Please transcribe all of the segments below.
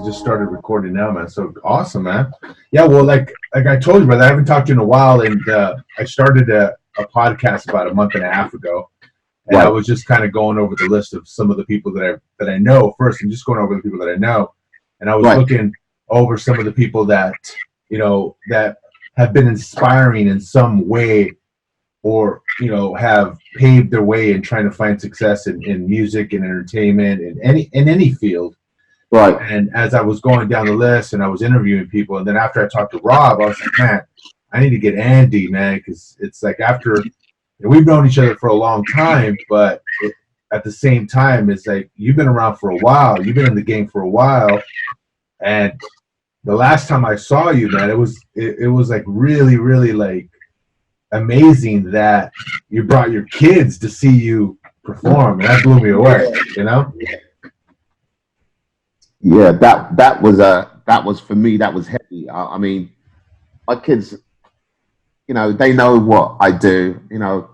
just started recording now, man. So awesome, man. Yeah, well, like I told you, brother, I haven't talked to you in a while, and I started a podcast about a month and a half ago, and I was just kind of going over the list of some of the people that I know first, and just going over the people that I know, and I was looking over some of the people that that have been inspiring in some way, or have paved their way in trying to find success in music and entertainment in any field. Right. And as I was going down the list and I was interviewing people, and then after I talked to Rob, I was like, man, I need to get Andy, man, because it's like after we've known each other for a long time, but at the same time, it's like you've been around for a while, you've been in the game for a while, and the last time I saw you, man, it was like really, really like amazing that you brought your kids to see you perform, and that blew me away, Yeah, that was for me, that was heavy. I mean, my kids, they know what I do.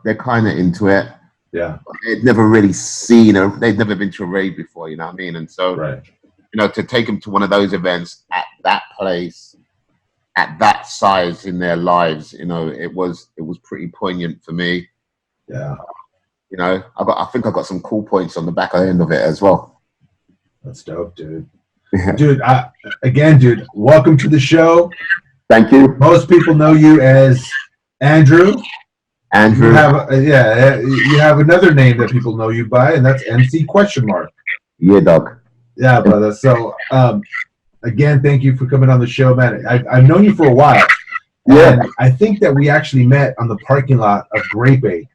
They're kind of into it. Yeah. They'd never really seen they'd never been to a rave before, you know what I mean? And so, right. To take them to one of those events at that place, at that size in their lives, it was pretty poignant for me. Yeah. I think I got some cool points on the back end of it as well. That's dope, dude. Dude, dude, welcome to the show. Thank you. Most people know you as Andrew. Andrew. You have another name that people know you by, and that's MC QuestionMark. Yeah, dog. Yeah, brother. So, again, thank you for coming on the show, man. I've known you for a while. Yeah. And I think that we actually met on the parking lot of Grape A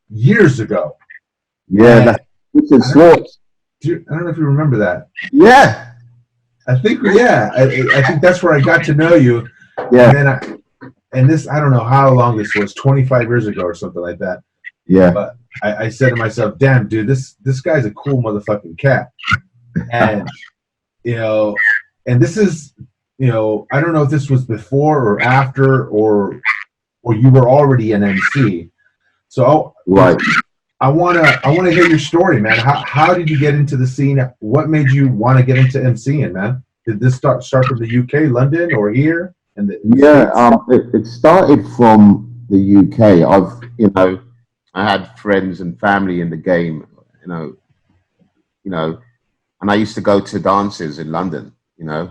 years ago. Yeah, that's Schwartz. Dude, I don't know if you remember that. Yeah. I think that's where I got to know you. Yeah. And this, I don't know how long this was, 25 years ago or something like that. Yeah. But I said to myself, damn, dude, this guy's a cool motherfucking cat. And, and this is, I don't know if this was before or after or you were already an MC. So right. I wanna hear your story, man. How did you get into the scene? What made you want to get into MCing, man? Did this start from the UK, London, or here? It started from the UK. I had friends and family in the game, and I used to go to dances in London, Nice.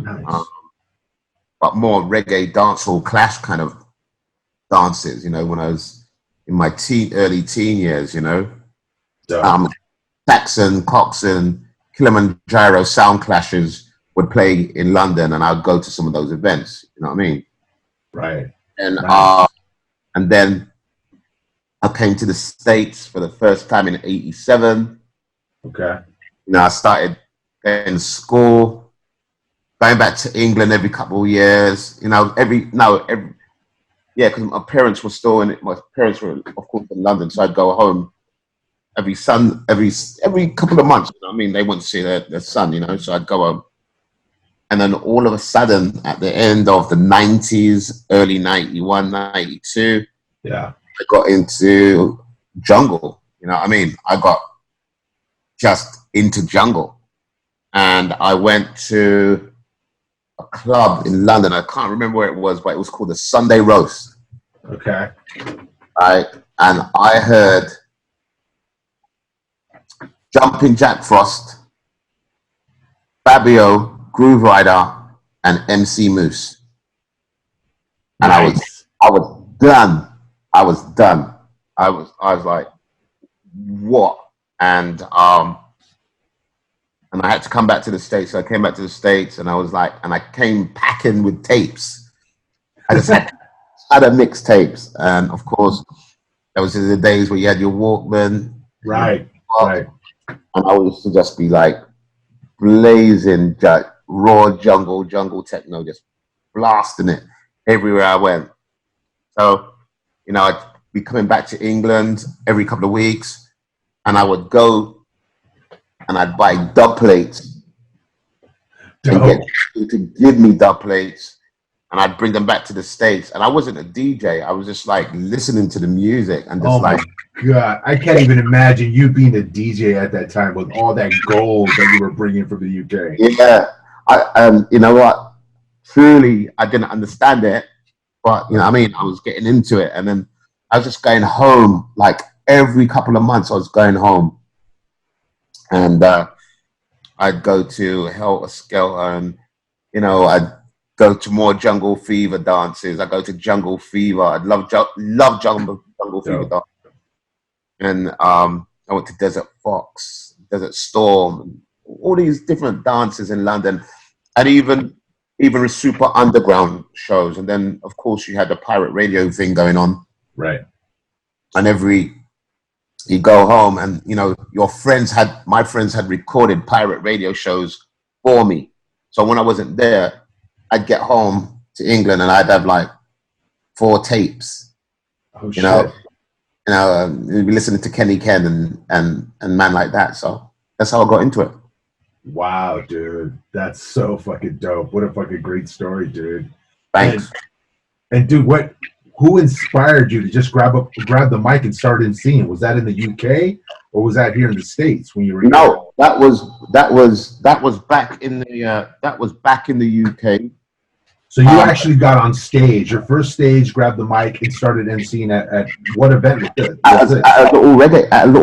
but more reggae dancehall clash kind of dances, when I was in my early teen years, Saxon, Coxon, Kilimanjaro sound clashes would play in London, and I'd go to some of those events. You know what I mean? Right. And nice. And then I came to the States for the first time in '87. Okay. I started in school, going back to England every couple of years. Because my parents were still my parents were, of course, in London, so I'd go home every couple of months. You know what I mean? They went to see their son, so I'd go home. And then all of a sudden, at the end of the 90s, early 91, 92, yeah, I got into jungle. You know what I mean? I got just into jungle. And I went to a club in London. I can't remember where it was, but it was called the Sunday Roast. Okay. And I heard Jumping Jack Frost, Fabio, Groove Rider, and MC Moose. And nice. I was done. I was like, what? And I had to come back to the States. So I came back to the States, and I was like, and I came packing with tapes. I just had other mixtapes, and of course, that was in the days where you had your Walkman, right? And I used to just be like blazing raw jungle techno, just blasting it everywhere I went. So, I'd be coming back to England every couple of weeks, and I would go and I'd buy dub plates and get people to give me dub plates, and I'd bring them back to the States. And I wasn't a DJ; I was just like listening to the music and just my God, I can't even imagine you being a DJ at that time with all that gold that you were bringing from the UK. Yeah, You know what? Truly, I didn't understand it, but you know, what I mean, I was getting into it, and then I was just going home. Like every couple of months, I was going home, and I'd go to Helter Skelter, and you know, I'd go to more Jungle Fever dances. I go to Jungle Fever. I'd love Jungle Fever dances. And I went to Desert Fox, Desert Storm, all these different dances in London, and even super underground shows. And then, of course, you had the pirate radio thing going on. Right. And you go home, and you know my friends had recorded pirate radio shows for me. So when I wasn't there, I'd get home to England and I'd have like 4 tapes. Oh shit. You'd be listening to Kenny Ken and man like that. So that's how I got into it. Wow, dude, that's so fucking dope. What a fucking great story, dude. Thanks. And dude, who inspired you to just grab the mic and start emceeing? Was that in the UK or was that here in the States when you were? No, that was back in the UK. So you actually got on stage, your first stage, grabbed the mic and started emceeing at what event? At a little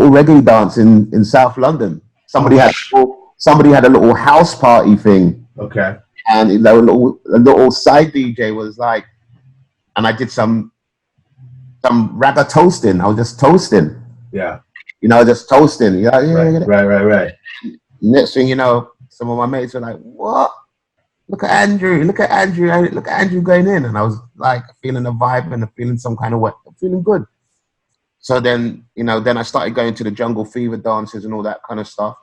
reggae dance in South London. Somebody had a little house party thing. Okay. And you know, a little side DJ was like, and I did some ragga toasting. I was just toasting. Yeah. You know, just toasting. Yeah. Right. Next thing you know, some of my mates were like, "What? Look at Andrew going in." And I was like feeling a vibe and feeling some kind of way, feeling good. So then I started going to the Jungle Fever dances and all that kind of stuff,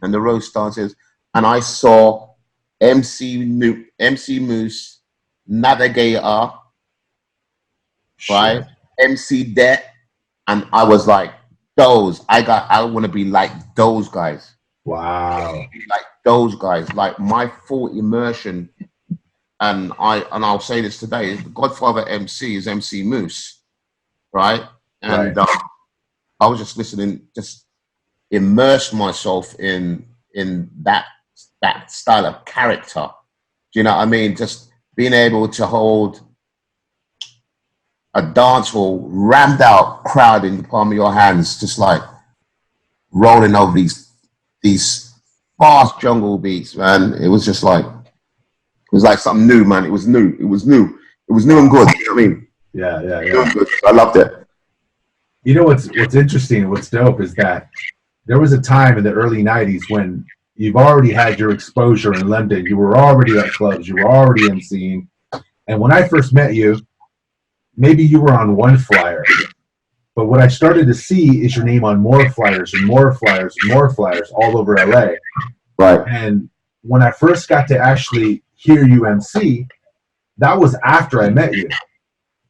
and the roast dances, and I saw MC Moose, Navigator, right, MC Det, and I was like, I want to be like those guys. Wow. Like those guys, like my full immersion, and I'll say this today: the Godfather MC is MC Moose, right? And I was just listening, just immersed myself in that style of character. Do you know what I mean? Just being able to hold a dance hall rammed out crowd in the palm of your hands, just like rolling over these fast jungle beats, man. It was just like, it was like something new, man. It was new and good. You know what I mean? Yeah. I loved it. You know what's interesting, what's dope is that there was a time in the early 90s when you've already had your exposure in London. You were already at clubs, you were already emceeing. And when I first met you, maybe you were on one flyer. But what I started to see is your name on more flyers and more flyers and more flyers all over LA. Right. And when I first got to actually hear you MC, that was after I met you.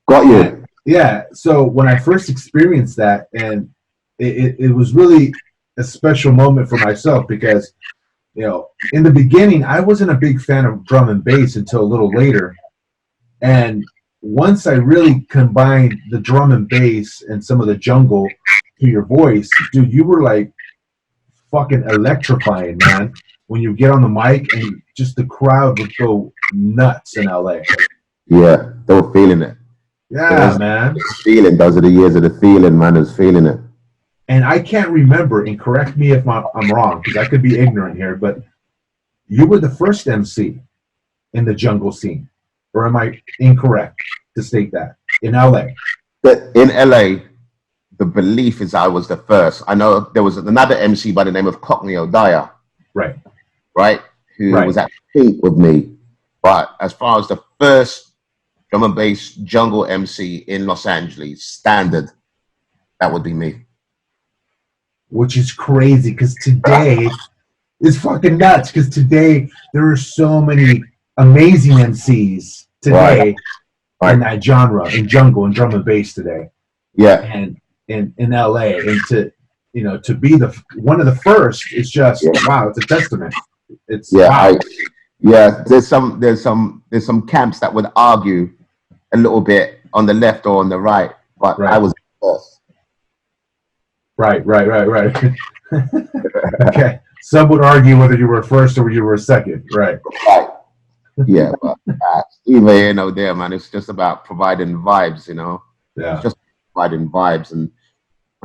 Got you. Yeah. So when I first experienced that, and it was really a special moment for myself because, you know, in the beginning, I wasn't a big fan of drum and bass until a little later. And once I really combined the drum and bass and some of the jungle to your voice, dude, you were like fucking electrifying, man. When you get on the mic and just the crowd would go nuts in LA. Yeah, they were feeling it. Yeah, man. Feeling, those are the years of the feeling, man. Was feeling it. And I can't remember, and correct me if I'm wrong, because I could be ignorant here, but you were the first MC in the jungle scene. Or am I incorrect to state that? In LA? In LA, the belief is I was the first. I know there was another MC by the name of Cockney O'Dyer. Right? Who was at Pink with me. But as far as the first drum and bass jungle MC in Los Angeles, standard, that would be me. Which is crazy, because today is fucking nuts, because today there are so many amazing MCs today in that genre, in jungle and drum and bass today. Yeah. And in LA, and to be one of the first, it's just wow, it's a testament. It's wow. There's some camps that would argue a little bit on the left or on the right, but I was the first. Right. Okay. Some would argue whether you were first or you were second, right? Right. Yeah, but either here or there, man. It's just about providing vibes, you know. It's Yeah. just providing vibes, and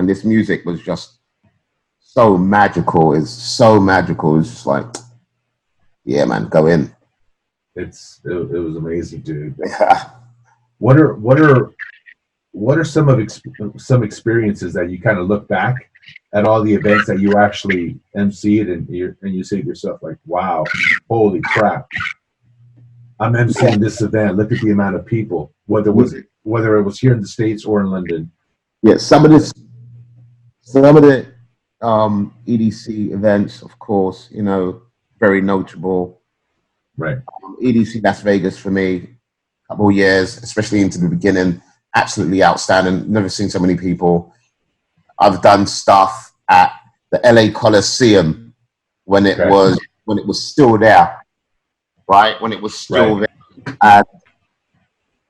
this music was just so magical. It's so magical. It's just like, yeah, man, go in. It was amazing, dude. What are some experiences that you kind of look back at all the events that you actually emceed and you say to yourself like, wow, holy crap, I'm emceeing this event. Look at the amount of people, whether it was here in the States or in London. Yeah, some of the EDC events, of course, you know, very notable. Right. EDC Las Vegas for me, a couple of years, especially into the beginning, absolutely outstanding. Never seen so many people. I've done stuff at the LA Coliseum when it was still there, right? When it was still there. And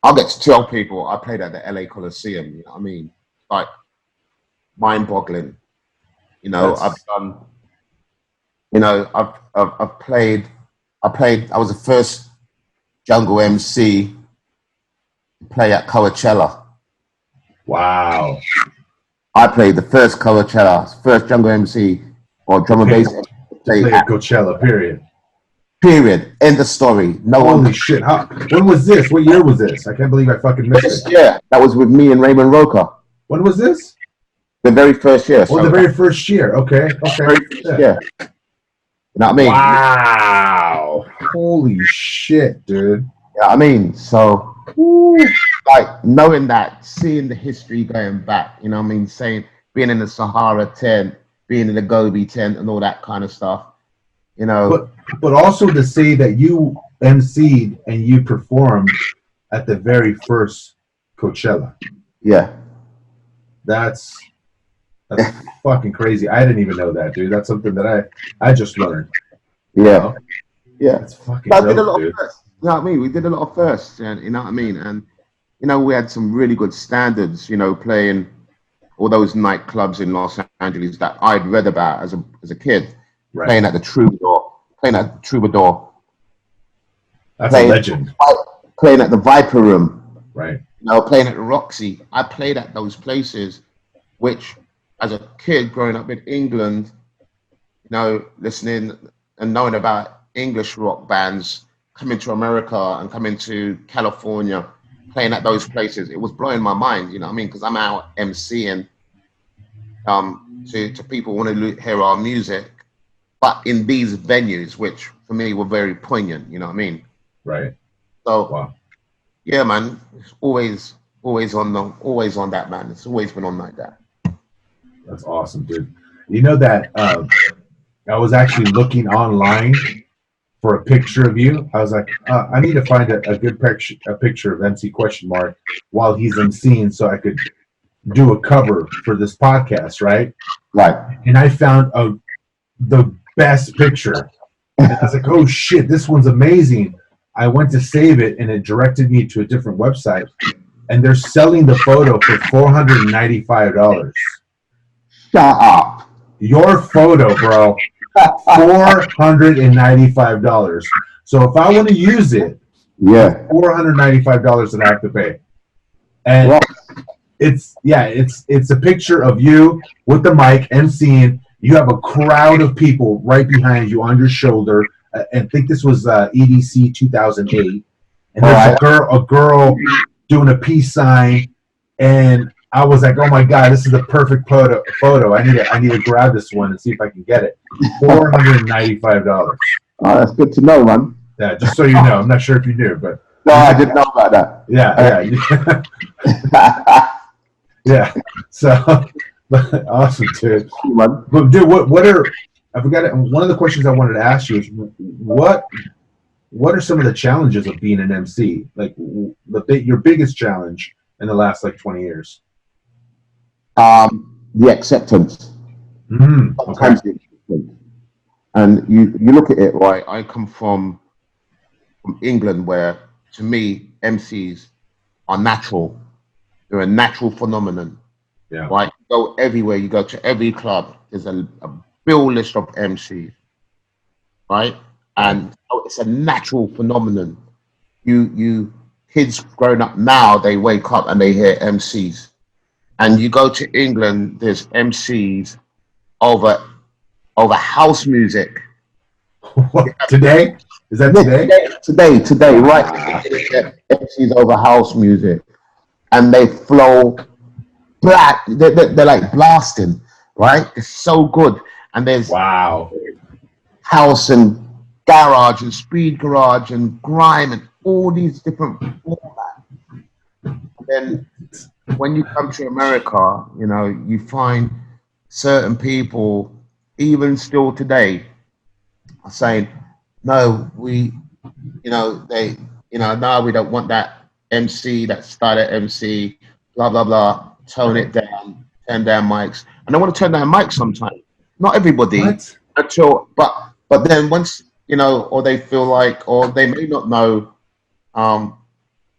I'll get to tell people I played at the LA Coliseum, you know what I mean? Like mind-boggling. You know, I've done, you know, I've played, I was the first jungle MC to play at Coachella. Wow. I played the first Coachella, first jungle MC or drum and bass play at Coachella, period. Period. End of story. No Holy one. shit. When was this? What year was this? I can't believe I fucking missed it. Yeah, that was with me and Raymond Roker. When was this? The very first year. Oh, the very first year. Okay. Yeah. You know what I mean? Wow. Holy shit, dude. You know what I mean? So, like, knowing that, seeing the history going back, you know what I mean? Saying, being in the Sahara tent, being in the Gobi tent and all that kind of stuff, you know. But also to say that you emceed and you performed at the very first Coachella. Yeah. That's fucking crazy. I didn't even know that, dude. That's something that I just learned. Yeah. You know? Yeah. That's fucking dope, did a lot dude. of firsts. You know what I mean? We did a lot of firsts, and you know what I mean? And you know, we had some really good standards, you know, playing all those nightclubs in Los Angeles that I'd read about as a kid. Right. Playing at the Troubadour. That's a legend. Playing at the Viper Room. Right. You know, playing at the Roxy. I played at those places, which as a kid growing up in England, you know, listening and knowing about English rock bands, coming to America and coming to California, playing at those places, it was blowing my mind, you know what I mean? Because I'm out MCing to people who want to hear our music, but in these venues, which for me were very poignant, you know what I mean? Right. So, wow. Yeah, man, it's always on that, man. It's always been on like that. That's awesome, dude. You know that I was actually looking online for a picture of you. I was like, I need to find a good picture of MC QuestionMark while he's emceeing so I could do a cover for this podcast, right? Right. And I found the best picture. And I was like, oh shit, this one's amazing. I went to save it and it directed me to a different website. And they're selling the photo for $495. Shut up. Your photo, bro. $495. So if I want to use it, yeah, $495 that I have to pay. And it's a picture of you with the mic emceeing. You have a crowd of people right behind you on your shoulder. I think this was EDC 2008. And there's a girl doing a peace sign, and I was like, "Oh my god, this is the perfect photo. I need to grab this one and see if I can get it." $495. Oh, that's good to know, man. Yeah, just so you know. I'm not sure if you knew, but no, I didn't know about that. Yeah. Yeah. So awesome, dude. But dude, what are I forgot it. One of the questions I wanted to ask you is what are some of the challenges of being an MC? Like your biggest challenge in the last 20 years? The acceptance. Sometimes the acceptance. And you look at it, right? I come from England, where to me MCs are natural. They're a natural phenomenon. Yeah. Right? go everywhere. You go to every club. There's a bill list of MCs, right? And so it's a natural phenomenon. You kids growing up now, they wake up and they hear MCs. And you go to England, there's MCs over house music. What, today? Is that today? Today, right? MCs over house music, and they flow black. They're like blasting, right? It's so good. And there's Wow. house and garage and speed garage and grime and all these different formats. And then when you come to America, you know, you find certain people, even still today, are saying, no, we, you know, they, you know, no, we don't want that MC, that starter MC, blah, blah, blah, tone it down, turn down mics. And I want to turn down mics sometimes. Not everybody, What? but then once, you know, or they feel like, or they may not know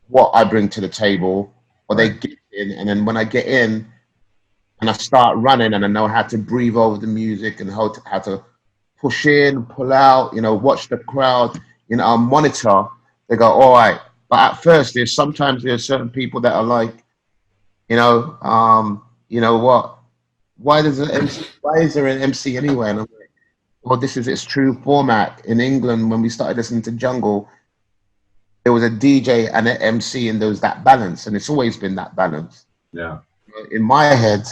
what I bring to the table, or they get in, and then when I get in and I start running and I know how to breathe over the music and how to push in, pull out, you know, watch the crowd, you know, monitor, they go, all right. But at first, there's certain people that are like, you know what? Why is there an MC anyway? And I'm like, well, this is its true format. In England, when we started listening to jungle, there was a DJ and an MC, and there was that balance, and it's always been that balance. Yeah. In my head,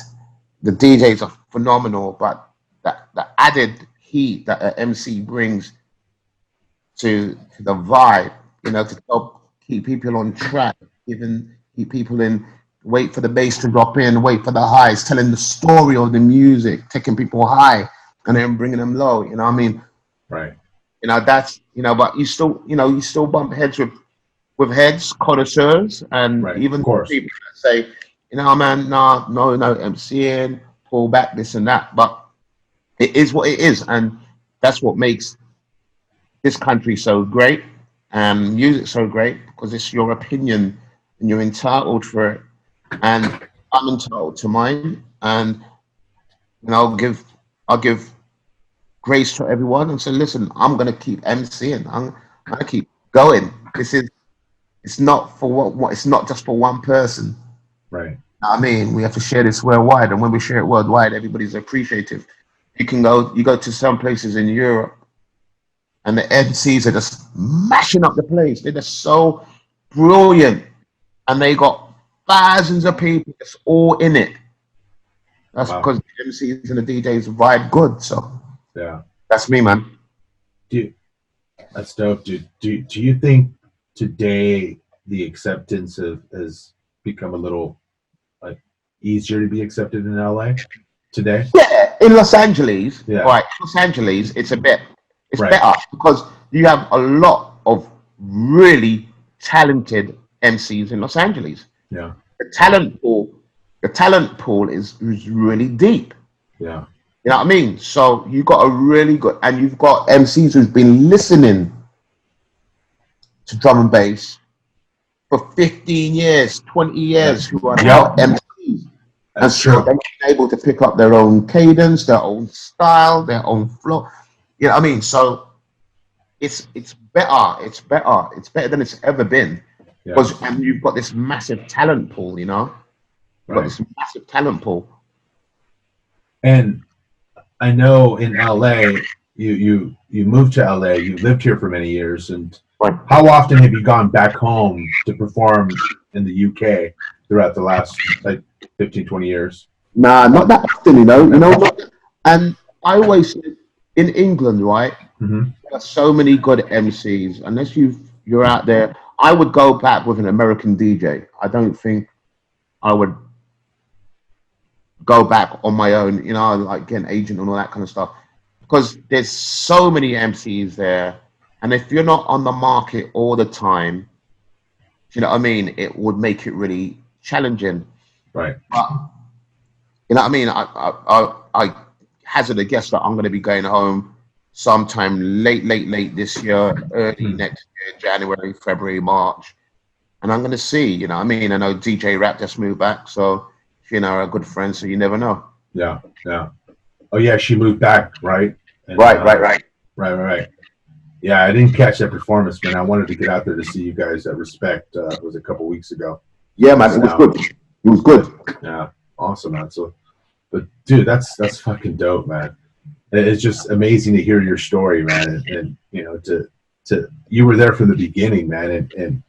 the DJs are phenomenal, but the added heat that an MC brings to the vibe, you know, to help keep people on track, even keep people in, wait for the bass to drop in, wait for the highs, telling the story of the music, taking people high and then bringing them low. You know what I mean? Right. You know, that's, you know, but you still bump heads with heads, connoisseurs, and even people that say, you know, man, no MCing, pull back, this and that. But it is what it is, and that's what makes this country so great and music so great, because it's your opinion and you're entitled for it, and I'm entitled to mine, and you know, I'll give grace to everyone and say, listen, I'm gonna keep MCing, I'm gonna keep going. It's not for what it's not just for one person. Right. I mean, we have to share this worldwide, and when we share it worldwide, everybody's appreciative. You go to some places in Europe, and the MCs are just mashing up the place. They're just so brilliant, and they got thousands of people that's all in it. That's because the MCs and the DJs vibe good. So yeah, that's me, man. That's dope, dude. Do you think today the acceptance has become a little like easier to be accepted in LA today? Yeah, in Los Angeles, yeah. Right? Los Angeles, it's better because you have a lot of really talented MCs in Los Angeles. Yeah, the talent pool is really deep. Yeah, you know what I mean. So you got a really good, and you've got MCs who's been listening to drum and bass for 15 years, 20 years, who are now MCs. And so they've been able to pick up their own cadence, their own style, their own flow. You know what I mean? So it's better. It's better than it's ever been. Because and you've got this massive talent pool, you know? You've got this massive talent pool. And I know in LA, you moved to LA, you lived here for many years, and how often have you gone back home to perform in the UK throughout the last like 15, 20 years? Nah, not that often, you know. And I always said, in England, right? Mm-hmm. There are so many good MCs. Unless you're out there, I would go back with an American DJ. I don't think I would go back on my own, you know, like get an agent and all that kind of stuff. Because there's so many MCs there. And if you're not on the market all the time, you know what I mean, it would make it really challenging. Right. But, you know what I mean? I hazard a guess that I'm going to be going home sometime late this year, early next year, January, February, March. And I'm going to see, you know what I mean? I know DJ Rap just moved back. So she and I are good friends, so you never know. Yeah, yeah. Oh yeah, she moved back, right? And, right. Yeah, I didn't catch that performance, man. I wanted to get out there to see you guys at Respect. It was a couple weeks ago. Yeah, man, it was good. It was good. Yeah, awesome, man. So, but dude, that's fucking dope, man. It's just amazing to hear your story, man, and you know, to you were there from the beginning, man, and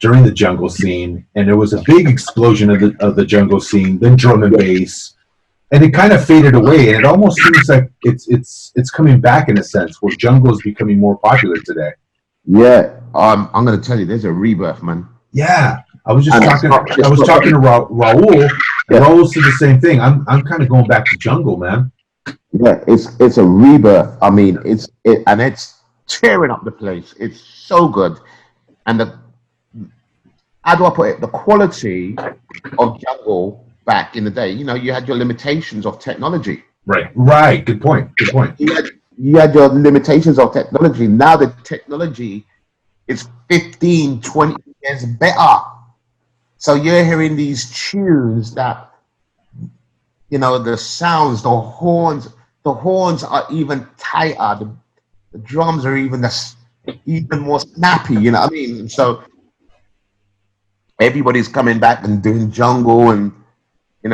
during the jungle scene, and there was a big explosion of the jungle scene, then drum and bass, and it kind of faded away, and it almost seems like it's coming back in a sense where jungle is becoming more popular today. Yeah, I'm gonna tell you, there's a rebirth, man. Yeah, I was talking to Raul, and Raul said the same thing. I'm kind of going back to jungle, man. Yeah, it's a rebirth. I mean, it's tearing up the place. It's so good, and how do I put it? The quality of jungle back in the day. You know, you had your limitations of technology. Right. Good point. You had your limitations of technology. Now the technology is 15, 20 years better. So you're hearing these tunes that, you know, the sounds, the horns are even tighter. The drums are even more snappy. You know what I mean? So everybody's coming back and doing jungle, and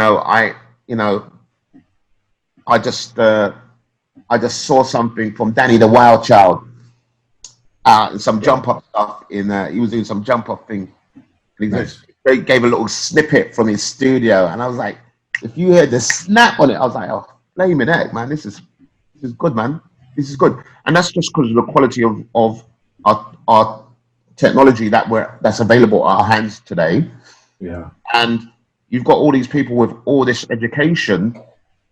I just saw something from Danny the Wild Child, some jump up stuff he was doing some jump up thing, and he gave a little snippet from his studio, and I was like, if you heard the snap on it, I was like, oh, flaming heck, man, this is good, man, this is good. And that's just because of the quality of our technology that's available at our hands today. Yeah. And you've got all these people with all this education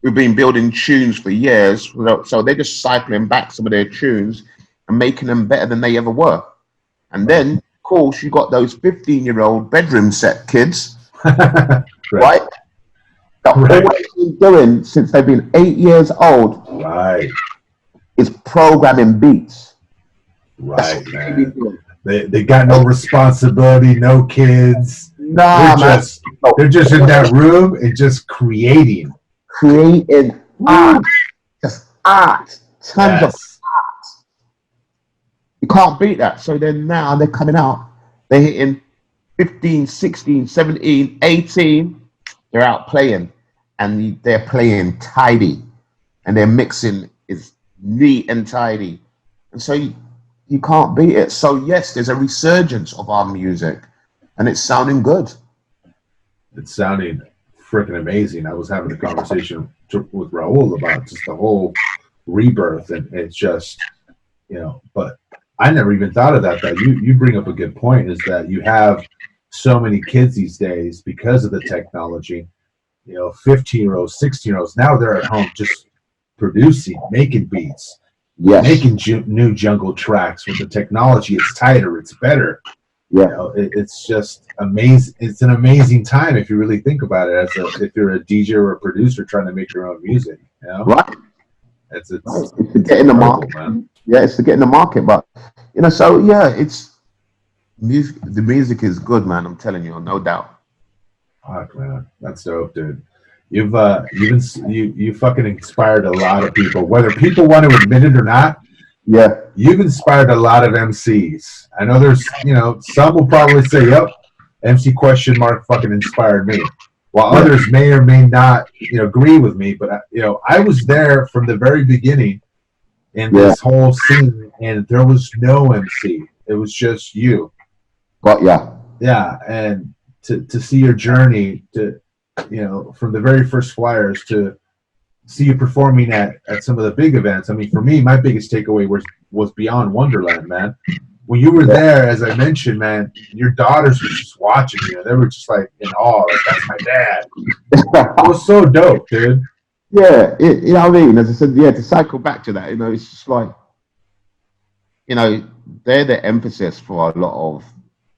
who've been building tunes for years, so they're just cycling back some of their tunes and making them better than they ever were. And then, of course, you got those 15-year-old bedroom set kids, right? That all they've been doing since they've been 8 years old, is programming beats. Right, man. They got no responsibility, no kids. Nah, they're just in that room and just creating art, just art, tons of art. You can't beat that. So then now they're coming out, they're hitting 15, 16, 17, 18. They're out playing, and they're playing tidy, and their mixing is neat and tidy, and so you can't beat it. So yes, there's a resurgence of our music, and it's sounding good. It's sounding freaking amazing. I was having a conversation with Raul about just the whole rebirth, and it's just, but I never even thought of that. That you bring up a good point, is that you have so many kids these days because of the technology, 15-year-olds, 16-year-olds, now they're at home just producing, making beats, making new jungle tracks with the technology. It's tighter, it's better. It's just amazing. It's an amazing time if you really think about it. If you're a DJ or a producer trying to make your own music, right? It's to get in the market, man. Yeah, it's to get in the market, but so yeah, it's music. The music is good, man. I'm telling you, no doubt. Fuck, man, that's dope, dude. You fucking inspired a lot of people, whether people want to admit it or not. Yeah, you've inspired a lot of MCs. I know there's, some will probably say, "Yep, MC QuestionMark fucking inspired me," while others may or may not, agree with me. But I was there from the very beginning in this whole scene, and there was no MC. It was just you. Yeah, and to see your journey to, from the very first flyers to see you performing at some of the big events. I mean, for me, my biggest takeaway was Beyond Wonderland, man. When you were there, as I mentioned, man, your daughters were just watching you. They were just like in awe, like, that's my dad. It was so dope, dude. Yeah, you know what I mean? As I said, to cycle back to that, it's just like, they're the emphasis for a lot of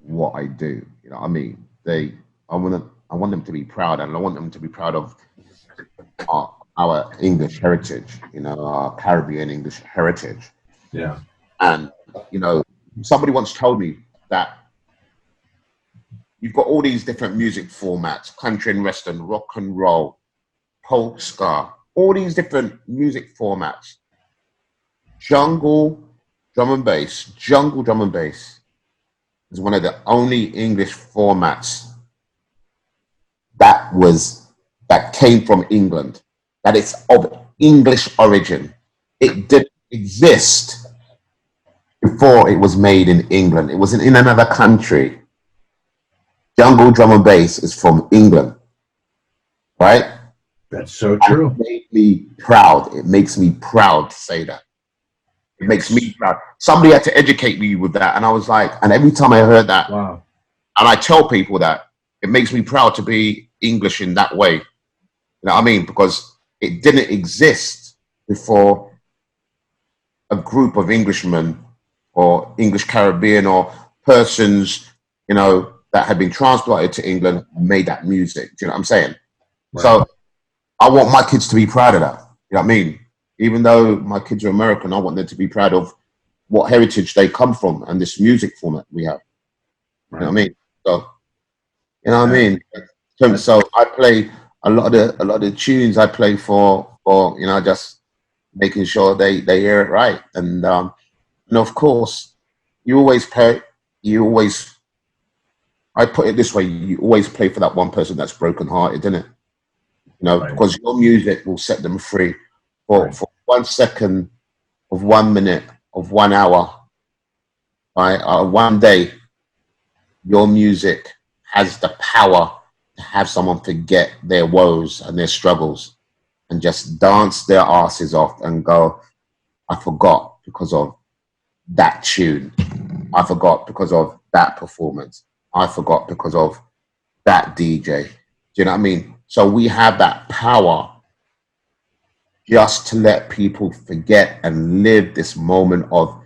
what I do. You know what I mean? I want them to be proud, and I want them to be proud of our English heritage, our Caribbean English heritage. Yeah. And, somebody once told me that you've got all these different music formats: country and western, rock and roll, polka, all these different music formats. Jungle drum and bass is one of the only English formats that came from England, that it's of English origin. It didn't exist before it was made in England. It wasn't in another country. Jungle drum and bass is from England, right? That's so true. And it made me proud. It makes me proud to say that. It makes me proud. Somebody had to educate me with that, and I was like, and every time I heard that, wow. And I tell people that it makes me proud to be English in that way. You know what I mean? Because it didn't exist before a group of Englishmen or English Caribbean or persons, you know, that had been transplanted to England made that music. Do you know what I'm saying? Right. So I want my kids to be proud of that. You know what I mean? Even though my kids are American, I want them to be proud of what heritage they come from and this music format we have. Right. You know what I mean? So, you know what I mean? So I play a lot of the tunes I play for you know, just making sure they hear it right. And of course, I put it this way, you always play for that one person that's brokenhearted, isn't it? You know, right. Because your music will set them free for 1 second of 1 minute of 1 hour, right? 1 day, your music has the power to have someone forget their woes and their struggles and just dance their asses off and go, I forgot because of that tune. I forgot because of that performance. I forgot because of that DJ. Do you know what I mean? So we have that power just to let people forget and live this moment of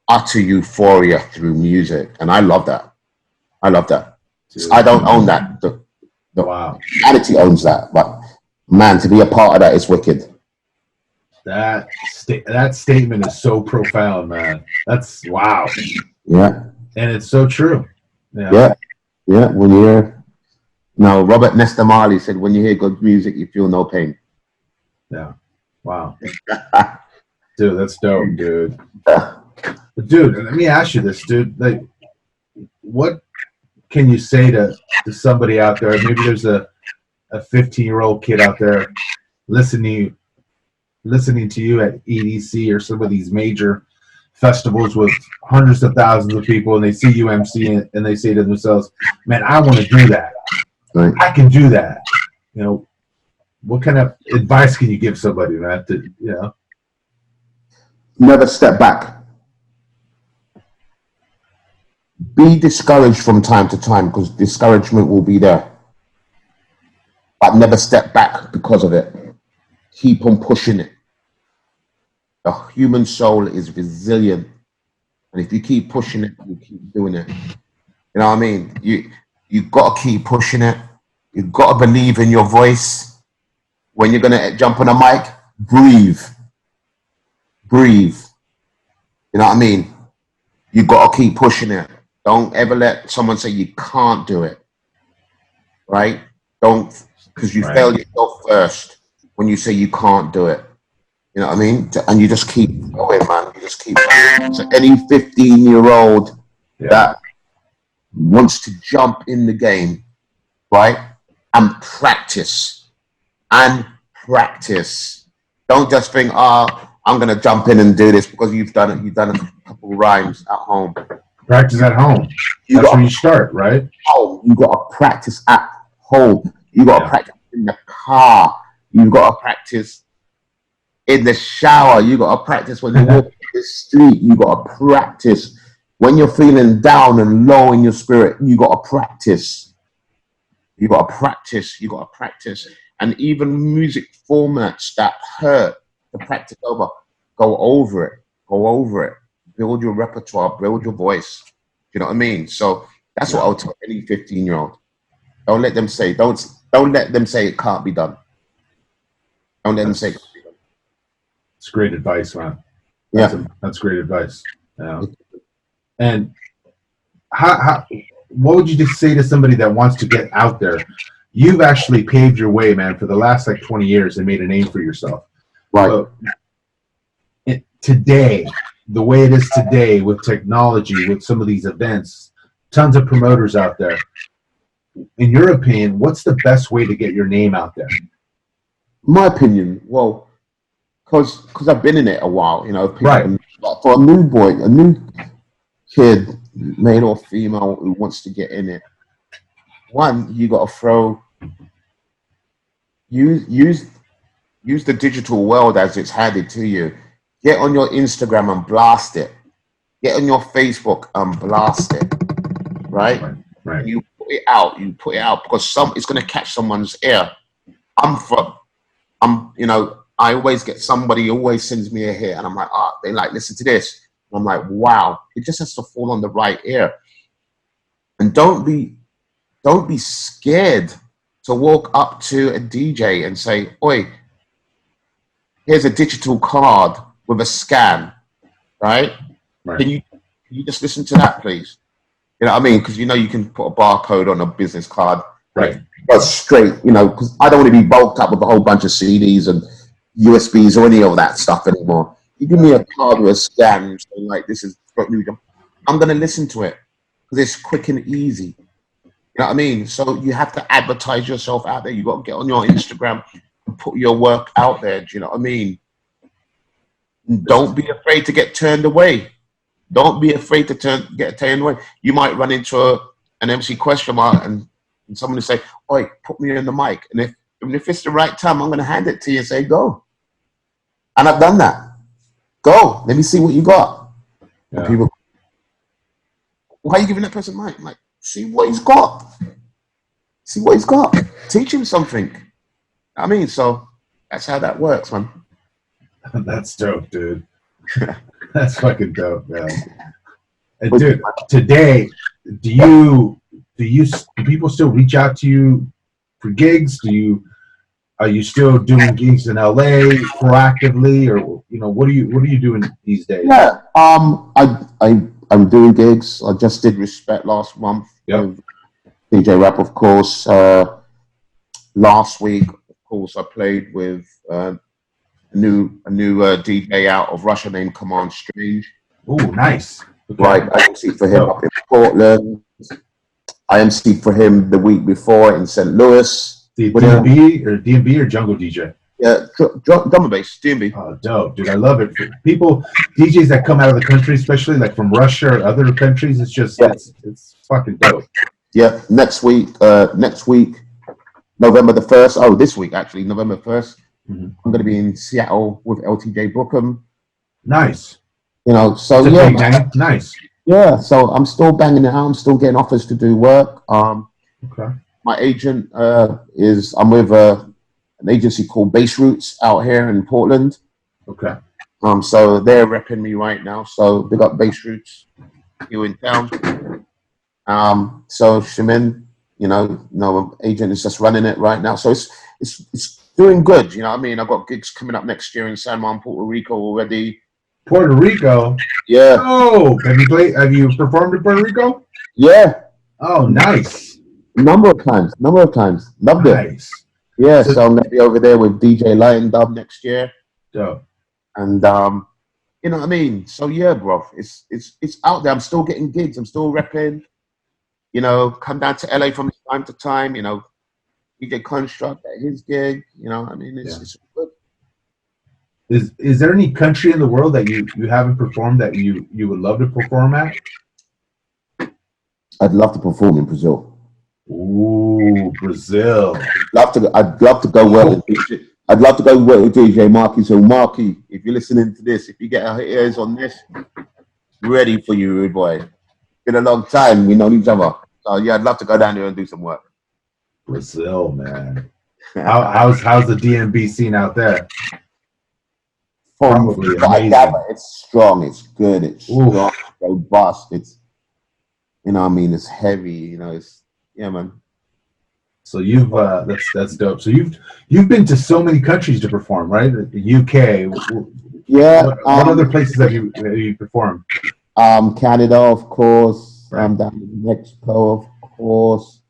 utter euphoria through music. And I love that. I love that. Dude. I don't own that. The wow. Humanity owns that. But man, to be a part of that is wicked. That statement is so profound, man. That's wow. Yeah. And it's so true. Yeah. Yeah. When you hear, no, Robert Nesta Marley said, when you hear good music, you feel no pain. Yeah. Wow. Dude, that's dope, dude. But dude, let me ask you this, dude. Like, what can you say to somebody out there? Maybe there's a 15-year-old kid out there listening to you at EDC or some of these major festivals with hundreds of thousands of people, and they see you MC and they say to themselves, man, I want to do that. Right. I can do that. You know, what kind of advice can you give somebody, man, to, you know? Never step back. Be discouraged from time to time, because discouragement will be there. But never step back because of it. Keep on pushing it. The human soul is resilient. And if you keep pushing it, you keep doing it. You know what I mean? You got to keep pushing it. You got to believe in your voice. When you're going to jump on a mic, breathe. Breathe. You know what I mean? You got to keep pushing it. Don't ever let someone say you can't do it. Right? Don't, because you fail yourself first when you say you can't do it. You know what I mean? And you just keep going, man. You just keep going. So any 15-year-old that wants to jump in the game, right? And practice. Don't just think, I'm going to jump in and do this because you've done it. You've done a couple rhymes at home. Practice at home. That's where you start, right? Oh, you got to practice at home. You got to practice in the car. You got to practice in the shower. You got to practice when you walk the street. You got to practice when you're feeling down and low in your spirit. You got to practice. You got to practice. You got to practice. And even music formats that hurt to practice over, go over it. Go over it. Build your repertoire. Build your voice. You know what I mean? So that's what I'll tell any 15-year-old. Don't let them say. Don't let them say it can't be done. Don't let them say it can't be done. It's great advice, man. That's great advice. Yeah. And how what would you just say to somebody that wants to get out there? You've actually paved your way, man, for the last like 20 years and made a name for yourself. Right. But today, the way it is today with technology, with some of these events, tons of promoters out there. In your opinion, what's the best way to get your name out there? My opinion, well, because I've been in it a while, you know, people, Right. For a new boy, a new kid, male or female, who wants to get in it, one, you got to use the digital world as it's handed to you. Get on your Instagram and blast it. Get on your Facebook and blast it. Right? Right. You put it out. You put it out because it's going to catch someone's ear. You know, I always get somebody who always sends me a hit, and I'm like, they like, listen to this. And I'm like, wow, it just has to fall on the right ear. And don't be scared to walk up to a DJ and say, oi, here's a digital card with a scan, right? Can you just listen to that, please? You know what I mean? Because you know you can put a barcode on a business card, right? But straight, you know, because I don't want to be bulked up with a whole bunch of CDs and USBs or any of that stuff anymore. You give me a card with a scan, saying like, this is, I'm going to listen to it because it's quick and easy. You know what I mean? So you have to advertise yourself out there. You got to get on your Instagram and put your work out there. Do you know what I mean? Don't be afraid to get turned away. Don't be afraid to get turned away. You might run into an MC QuestionMark and someone will say, oi, put me on the mic. And if it's the right time, I'm going to hand it to you and say, go. And I've done that. Go. Let me see what you got. Yeah. And people, why are you giving that person mic? I'm like, see what he's got. See what he's got. Teach him something. I mean, so that's how that works, man. That's dope, dude. That's fucking dope, man. And dude, today, do people still reach out to you for gigs? Are you still doing gigs in LA proactively, or you know, what are you doing these days? Yeah, I'm doing gigs. I just did Respect last month. Yep. DJ Rap, of course. Last week, of course, I played with a new DJ out of Russia named Command Strange. Oh, nice. Okay. Right, I MC'd for him up in Portland. I MC'd for him the week before in St. Louis. The DMB or Jungle DJ? Yeah, drum and bass, DMB. Oh, dope, dude! I love it. People, DJs that come out of the country, especially like from Russia or other countries, it's just it's fucking dope. Yeah, next week, November the 1st. Oh, this week actually, November 1st. Mm-hmm. I'm going to be in Seattle with LTJ Bookham. Nice. You know, so nice. Yeah, so I'm still banging it out. I'm still getting offers to do work. Okay. My agent I'm with an agency called Bass Roots out here in Portland. Okay. So they're repping me right now. So big up Bass Roots here in town. So Shamin, you know, agent is just running it right now. So it's doing good. You know what I mean? I've got gigs coming up next year in San Juan, Puerto Rico already. Puerto Rico? Yeah. Oh, have you performed in Puerto Rico? Yeah. Oh, nice. Number of times. Loved it. Yeah, so I'm gonna be over there with DJ Lion Dub next year. Dope. And you know what I mean? So yeah, bro, it's out there. I'm still getting gigs, I'm still repping. You know, come down to LA from time to time, you know, DJ Construct at his gig, you know, I mean it's good. Is there any country in the world that you haven't performed that you would love to perform at? I'd love to perform in Brazil. Ooh, Brazil. I'd love to go work with DJ. I'd love to go work with DJ Marky. So Marky, if you're listening to this, if you get our ears on this, ready for you, rude boy. Been a long time, we know each other. So yeah, I'd love to go down there and do some work. Brazil, man. How's the DMB scene out there? Probably amazing. It's strong. It's good. It's strong. It's robust. It's, you know what I mean? It's heavy. You know, yeah, man. So you've that's dope. So you've been to so many countries to perform, right? The UK. Yeah. What other places have you performed? Canada, of course. Right. Down in Mexico, of course.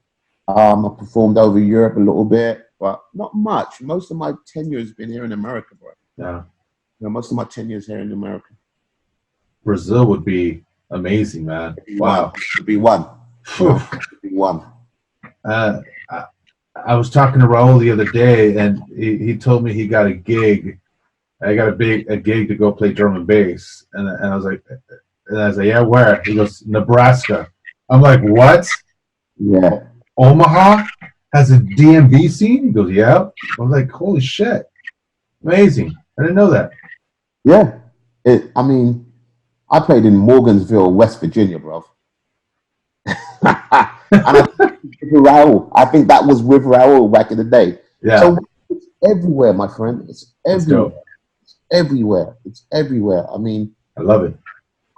I performed over Europe a little bit, but not much. Most of my tenure has been here in America, bro. Yeah. Most of my tenure is here in America. Brazil would be amazing, man. Wow. Would be one. Would be one. I was talking to Raul the other day, and he told me he got a gig. I got a gig to go play drum and bass, and I was like, yeah, where? He goes, Nebraska. I'm like, what? Yeah. Omaha has a DMV scene? He goes, yeah. I was like, holy shit, amazing. I didn't know that. Yeah. I mean, I played in Morgansville, West Virginia, bro. And I think that was with Raul back in the day. Yeah. So it's everywhere, my friend. It's everywhere. It's everywhere. It's everywhere. I mean, I love it.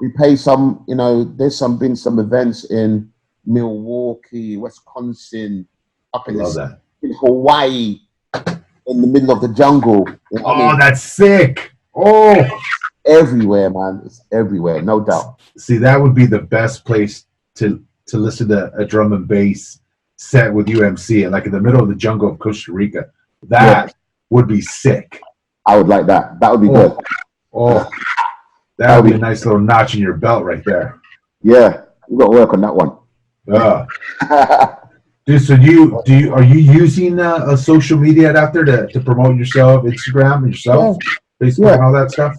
We play some, there's been some events in Milwaukee, Wisconsin, up in Hawaii, in the middle of the jungle. You know I mean? That's sick. Oh, everywhere, man. It's everywhere, no doubt. See, that would be the best place to listen to a drum and bass set with UMC, and like in the middle of the jungle of Costa Rica. That would be sick. I would like that. That would be good. Oh, that would be a nice little notch in your belt right there. Yeah, we got to work on that one. Dude, so are you using social media out there to promote yourself, Instagram and yourself, Facebook and all that stuff?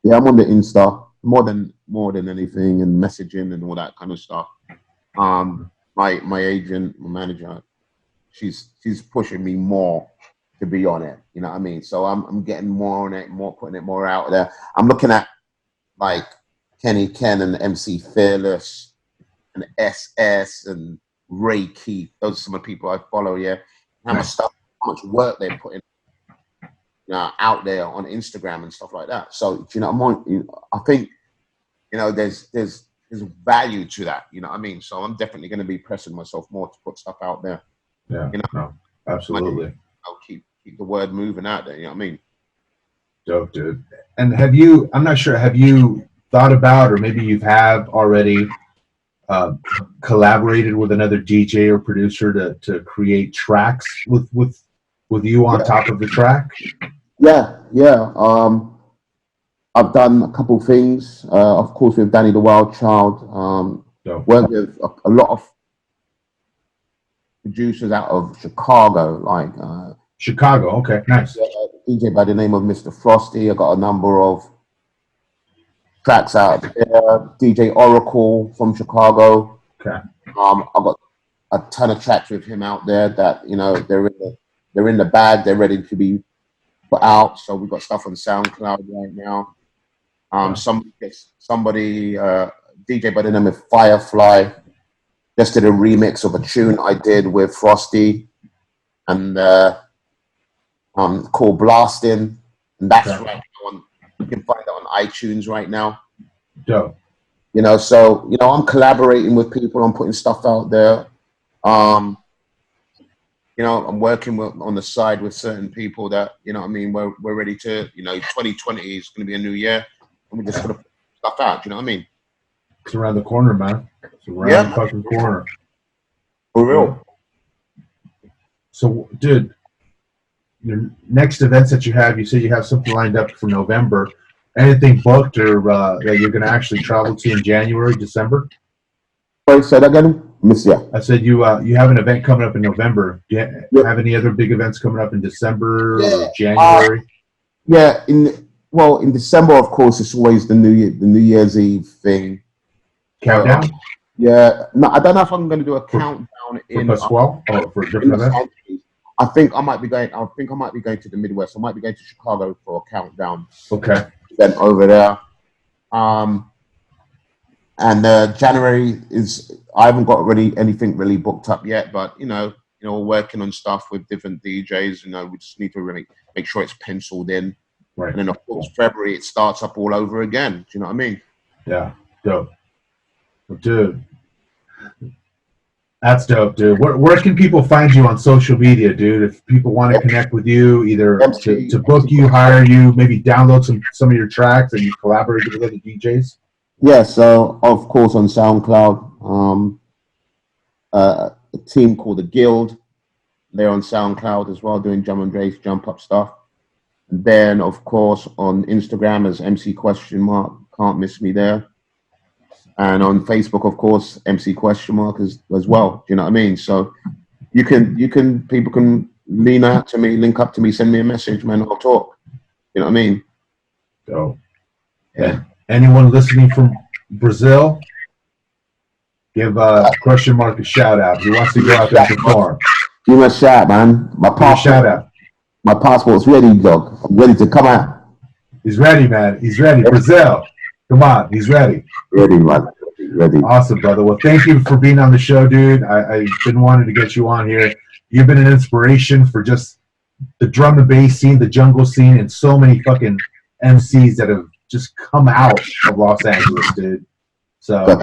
Yeah, I'm on the Insta more than anything, and messaging and all that kind of stuff. My agent, my manager, she's pushing me more to be on it. You know what I mean? So I'm getting more on it, putting it more out there. I'm looking at like Kenny Ken and MC Fearless and SS and Ray Keith. Those are some of the people I follow. Yeah, how much work they're putting out there on Instagram and stuff like that. So I think there's value to that. You know what I mean? So I'm definitely going to be pressing myself more to put stuff out there. Yeah, no, absolutely. I'll keep the word moving out there. You know what I mean? Dope, dude. And I'm not sure, have you thought about, or maybe you have already collaborated with another DJ or producer to create tracks with you on top of the track? Yeah. I've done a couple things. Of course, with Danny the Wild Child. Worked with a lot of producers out of Chicago, like Chicago. Okay, nice. DJ by the name of Mr. Frosty. I got a number of tracks out there. DJ Oracle from Chicago. Okay. I got a ton of tracks with him out there that they're in the bag. They're ready to be put out. So we've got stuff on SoundCloud right now. Somebody DJ by the name of Firefly just did a remix of a tune I did with Frosty and called Blasting, and that's right now you can find it on iTunes right now. Dope. So I'm collaborating with people. I'm putting stuff out there. I'm working on the side with certain people that what I mean. We're ready to 2020 is going to be a new year, and we're just going to put stuff out. You know what I mean? It's around the corner, man. It's around the fucking corner. For real. So, dude, your next events that you have, you said you have something lined up for November. Anything booked or that you're going to actually travel to in January, December? Sorry, say that again? Miss you. I said you have an event coming up in November. Do you have any other big events coming up in December or January? In December, of course, it's always the New Year's Eve thing. Countdown? No, I don't know if I'm going to do a countdown for Pasquale or for a different event. I think I might be going to the Midwest. I might be going to Chicago for a countdown. Okay. Event over there. And January I haven't got anything really booked up yet, but we're working on stuff with different DJs. We just need to make sure it's penciled in. Right. And then of course February it starts up all over again. Do you know what I mean? Yeah, dope. Dude, that's dope, dude. Where can people find you on social media, dude? If people want to connect with you, either to book you, hire you, maybe download some of your tracks and you collaborate with other DJs? Yeah, so of course on SoundCloud, A team called the Guild. They're on SoundCloud as well, doing drum and bass, jump up stuff. And then, of course, on Instagram as MC QuestionMark. Can't miss me there. And on Facebook, of course, MC QuestionMark as well. Do you know what I mean? So people can lean out to me, link up to me, send me a message, man. I'll talk. You know what I mean? So, yeah. Anyone listening from Brazil, give QuestionMark a shout out. He wants to go out there and perform. Give him a shout, man. Shout out. My passport's ready, dog. I'm ready to come out. He's ready, man. He's ready. Brazil. Come on. He's ready. Ready, man. Ready. Awesome, brother. Well, thank you for being on the show, dude. I've been wanting to get you on here. You've been an inspiration for just the drum and bass scene, the jungle scene, and so many fucking MCs that have just come out of Los Angeles, dude. So,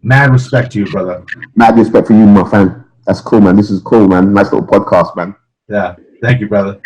mad respect to you, brother. Mad respect for you, my friend. That's cool, man. This is cool, man. Nice little podcast, man. Yeah. Thank you, brother.